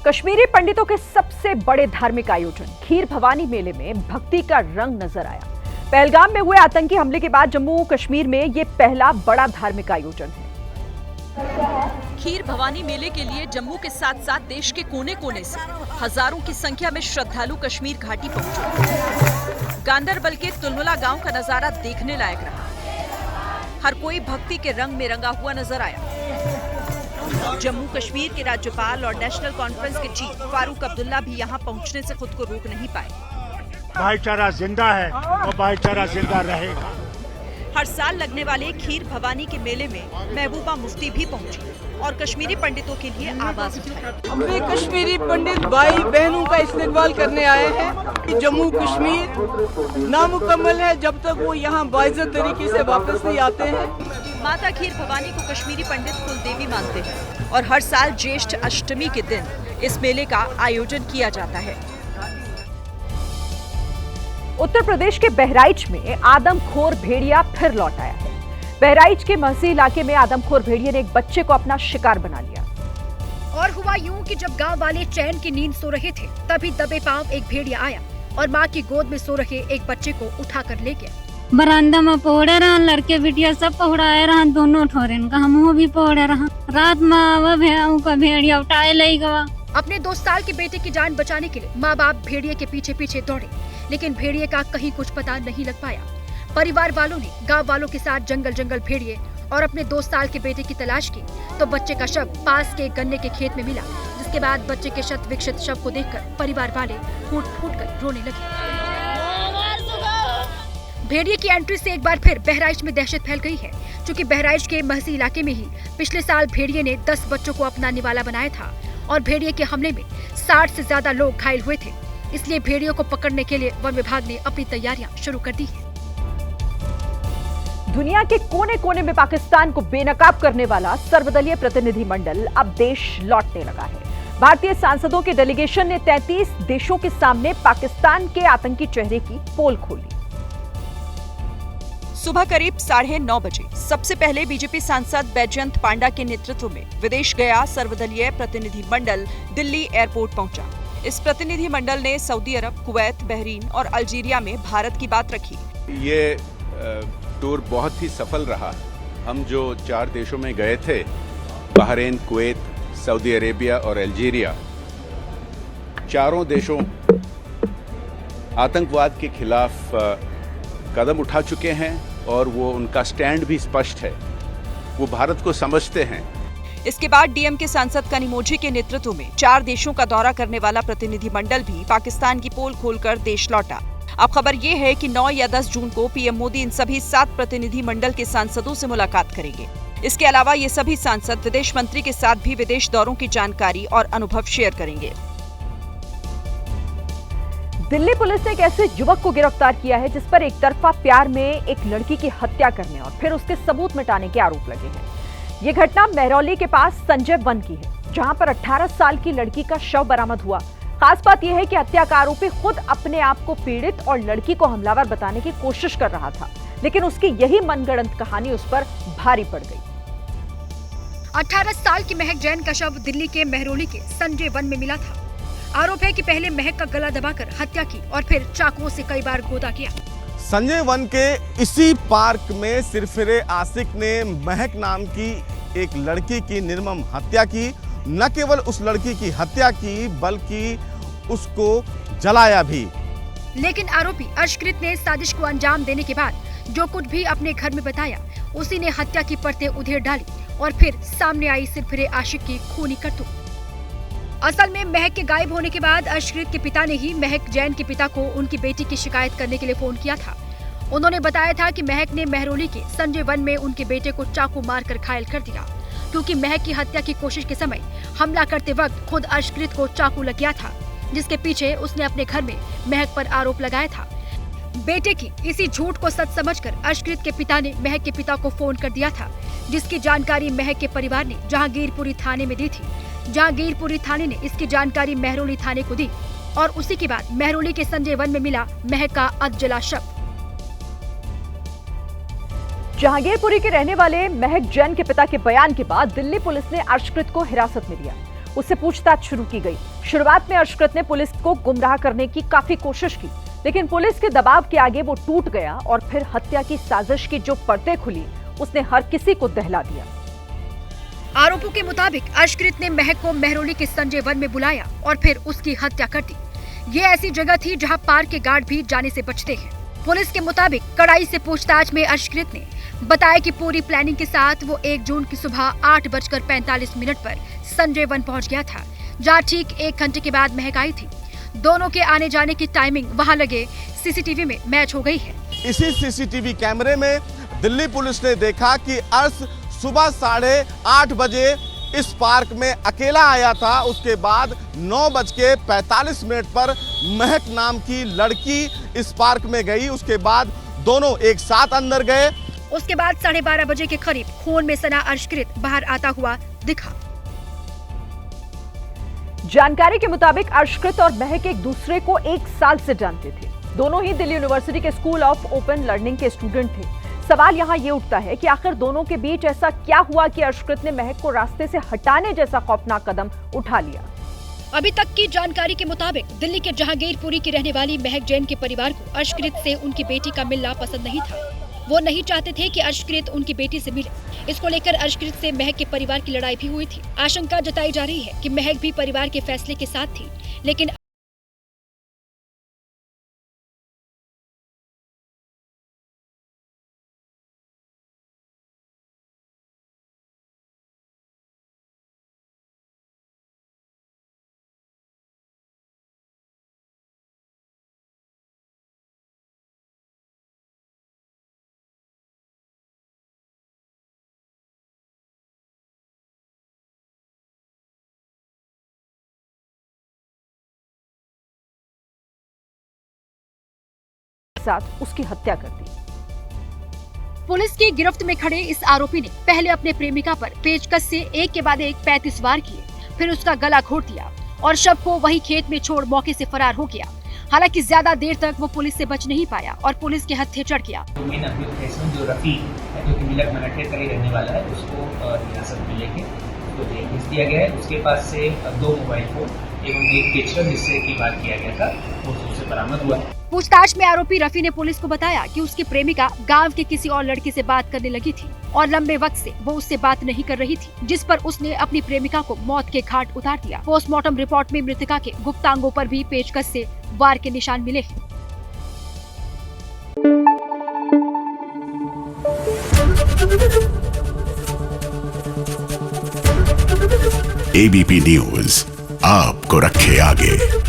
कश्मीरी पंडितों के सबसे बड़े धार्मिक आयोजन खीर भवानी मेले में भक्ति का रंग नजर आया। पहलगाम में हुए आतंकी हमले के बाद जम्मू कश्मीर में ये पहला बड़ा धार्मिक आयोजन है। खीर भवानी मेले के लिए जम्मू के साथ साथ देश के कोने कोने से हजारों की संख्या में श्रद्धालु कश्मीर घाटी पहुंचे। गांदरबल के तुलमुला गांव का नजारा देखने लायक रहा। हर कोई भक्ति के रंग में रंगा हुआ नजर आया। जम्मू कश्मीर के राज्यपाल और नेशनल कॉन्फ्रेंस के चीफ फारूक अब्दुल्ला भी यहां पहुंचने से खुद को रोक नहीं पाए। भाईचारा जिंदा है और भाईचारा जिंदा रहेगा। हर साल लगने वाले खीर भवानी के मेले में महबूबा मुफ्ती भी पहुंची और कश्मीरी पंडितों के लिए आवाज उठाई। हम भी कश्मीरी पंडित भाई बहनों का इस्तेमाल करने आए हैं कि जम्मू कश्मीर नामुकम्मल है जब तक वो यहाँ बाइज्जत तरीके से वापस नहीं आते हैं। माता खीर भवानी को कश्मीरी पंडित कुलदेवी मानते हैं और हर साल ज्येष्ठ अष्टमी के दिन इस मेले का आयोजन किया जाता है। उत्तर प्रदेश के बहराइच में आदमखोर भेड़िया फिर लौट आया है। बहराइच के महसी इलाके में आदमखोर भेड़िए ने एक बच्चे को अपना शिकार बना लिया। और हुआ यूं कि जब गांव वाले चैन की नींद सो रहे थे तभी दबे पांव एक भेड़िया आया और मां की गोद में सो रहे एक बच्चे को उठाकर ले गया। बरामदा में पौड़े रहा, लड़के बिटिया सब पौड़ाए रहा, दोनों ठोरन का हम भी पौड़े रहा। रात में भेड़िया उठाए ले गवा। अपने 2 साल के बेटे की जान बचाने के लिए माँ बाप भेड़िए के पीछे पीछे दौड़े, लेकिन भेड़िए का कहीं कुछ पता नहीं लग पाया। परिवार वालों ने गांव वालों के साथ जंगल भेड़िए और अपने 2 साल के बेटे की तलाश की तो बच्चे का शव पास के गन्ने के खेत में मिला, जिसके बाद बच्चे के शत विक्षत शव को देखकर परिवार वाले फूट कर रोने लगे। भेड़िए की एंट्री से एक बार फिर बहराइच में दहशत फैल गई है, क्योंकि बहराइच के महसी इलाके में ही पिछले साल भेड़िए ने 10 बच्चों को अपना निवाला बनाया था और भेड़िए के हमले में 60 से ज्यादा लोग घायल हुए थे। इसलिए भेड़ियों को पकड़ने के लिए वन विभाग ने अपनी तैयारियां शुरू कर दी है। दुनिया के कोने कोने में पाकिस्तान को बेनकाब करने वाला सर्वदलीय प्रतिनिधि मंडल अब देश लौटने लगा है। भारतीय सांसदों के डेलीगेशन ने 33 देशों के सामने पाकिस्तान के आतंकी चेहरे की पोल खोली। सुबह करीब 9:30 बजे सबसे पहले बीजेपी सांसद बैजयंत पांडा के नेतृत्व में विदेश गया सर्वदलीय प्रतिनिधि मंडल दिल्ली एयरपोर्ट पहुंचा। इस प्रतिनिधि मंडल ने सऊदी अरब, कुवैत, बहरीन और अल्जीरिया में भारत की बात रखी। ये टूर बहुत ही सफल रहा। हम जो 4 देशों में गए थे, बहरीन, कुवैत, सऊदी अरेबिया और अल्जीरिया, चारों देशों आतंकवाद के खिलाफ कदम उठा चुके हैं और वो उनका स्टैंड भी स्पष्ट है। वो भारत को समझते हैं। इसके बाद डीएम के सांसद कनिमोझी के नेतृत्व में 4 देशों का दौरा करने वाला प्रतिनिधि मंडल भी पाकिस्तान की पोल खोलकर देश लौटा। अब खबर ये है कि 9 या 10 जून को पीएम मोदी इन सभी 7 प्रतिनिधि मंडल के सांसदों से मुलाकात करेंगे। इसके अलावा ये सभी सांसद विदेश मंत्री के साथ भी विदेश दौरों की जानकारी और अनुभव शेयर करेंगे। दिल्ली पुलिस ने एक ऐसे युवक को गिरफ्तार किया है जिस पर एक तरफा प्यार में एक लड़की की हत्या करने और फिर उसके सबूत मिटाने के आरोप लगे हैं। ये घटना महरौली के पास संजय वन की है, जहां पर 18 साल की लड़की का शव बरामद हुआ। खास बात यह है कि हत्या का आरोपी खुद अपने आप को पीड़ित और लड़की को हमलावर बताने की कोशिश कर रहा था, लेकिन उसकी यही मनगढ़ंत कहानी उस पर भारी पड़ गई। 18 साल की महक जैन का शव दिल्ली के महरौली के संजय वन में मिला था। आरोप है कि पहले महक का गला दबाकर हत्या की और फिर चाकुओं से कई बार गोदा किया। संजय वन के इसी पार्क में सिरफिरे आशिक ने महक नाम की एक लड़की की निर्मम हत्या की। न केवल उस लड़की की हत्या की बल्कि उसको जलाया भी। लेकिन आरोपी अर्शकृत ने साजिश को अंजाम देने के बाद जो कुछ भी अपने घर में बताया, उसी ने हत्या की परतें उधेड़ डाली और फिर सामने आई सिरफिरे आशिक की खूनी करतूत। असल में महक के गायब होने के बाद अर्शकृत के पिता ने ही महक जैन के पिता को उनकी बेटी की शिकायत करने के लिए फोन किया था। उन्होंने बताया था कि महक ने महरौली के संजय वन में उनके बेटे को चाकू मारकर घायल कर दिया, क्योंकि महक की हत्या की कोशिश के समय हमला करते वक्त खुद अर्शकृत को चाकू लग गया था, जिसके पीछे उसने अपने घर में महक पर आरोप लगाया था। बेटे की इसी झूठ को सच समझकर अर्शकृत के पिता ने महक के पिता को फोन कर दिया था, जिसकी जानकारी महक के परिवार ने जहांगीरपुरी थाने में दी थी। जहांगीरपुरी थाने ने इसकी जानकारी महरौली थाने को दी और उसी के बाद महरौली के संजय वन में मिला महक का अधजला शव। जहांगीरपुरी के रहने वाले महक जैन के पिता के बयान के बाद दिल्ली पुलिस ने अर्शकृत को हिरासत में लिया। उससे पूछताछ शुरू की गई। शुरुआत में अर्शकृत ने पुलिस को गुमराह करने की काफी कोशिश की, लेकिन पुलिस के दबाव के आगे वो टूट गया और फिर हत्या की साजिश की जो परतें खुली, उसने हर किसी को दहला दिया। आरोपों के मुताबिक अर्शकृत ने महक को मेहरौली के संजय वन में बुलाया और फिर उसकी हत्या कर दी। ये ऐसी जगह थी जहां पार्क के गार्ड भी जाने से बचते हैं। पुलिस के मुताबिक कड़ाई से पूछताछ में अर्शकृत ने बताया कि पूरी प्लानिंग के साथ वो 1 जून की सुबह 8:45 पर संजय वन पहुंच गया था, जहां ठीक 1 घंटे के बाद महक आई थी। दोनों के आने जाने की टाइमिंग वहां लगे सीसीटीवी में मैच हो गई है। इसी सीसीटीवी कैमरे में दिल्ली पुलिस ने देखा कि अर्श सुबह 8:30 बजे इस पार्क में अकेला आया था। उसके बाद 9:45 पर महक नाम की लड़की इस पार्क में गई। उसके बाद दोनों एक साथ अंदर गए। उसके बाद 12:30 बजे के करीब खून में सना अर्शकृत बाहर आता हुआ दिखा। जानकारी के मुताबिक अर्शकृत और महक एक दूसरे को 1 साल से जानते थे। दोनों ही दिल्ली यूनिवर्सिटी के स्कूल ऑफ ओपन लर्निंग के स्टूडेंट थे। सवाल यहाँ ये उठता है कि आखिर दोनों के बीच ऐसा क्या हुआ कि अर्शकृत ने महक को रास्ते से हटाने जैसा खौफनाक कदम उठा लिया। अभी तक की जानकारी के मुताबिक दिल्ली के जहांगीरपुरी की रहने वाली महक जैन के परिवार को अर्शकृत से उनकी बेटी का मिलना पसंद नहीं था। वो नहीं चाहते थे कि अर्शकृत उनकी बेटी से मिले। इसको लेकर अर्शकृत से महक के परिवार की लड़ाई भी हुई थी। आशंका जताई जा रही है कि महक भी परिवार के फैसले के साथ थी, लेकिन साथ उसकी हत्या कर दी। पुलिस की गिरफ्त में खड़े इस आरोपी ने पहले अपने प्रेमिका पर पेचकस से एक के बाद एक 35 वार किए, फिर उसका गला घोट दिया और शव को वही खेत में छोड़ मौके से फरार हो गया। हालांकि ज्यादा देर तक वो पुलिस से बच नहीं पाया और पुलिस के हत्थे चढ़ गया। जो रफी है, जो कि मिलक मनाठे का ही रहने वाला है, उसको हिरासत में लेके उसको जेल भेज दिया गया है। उसके पास से 2 मोबाइल फोन एवं एक पिस्टल जिससे की बात किया गया था वो उससे बरामद हुआ। पूछताछ में आरोपी रफी ने पुलिस को बताया कि उसकी प्रेमिका गांव के किसी और लड़के से बात करने लगी थी और लंबे वक्त से वो उससे बात नहीं कर रही थी, जिस पर उसने अपनी प्रेमिका को मौत के घाट उतार दिया। पोस्टमार्टम रिपोर्ट में मृतका के गुप्तांगों पर भी पेचकस से वार के निशान मिले हैं। ABP न्यूज आपको रखे आगे।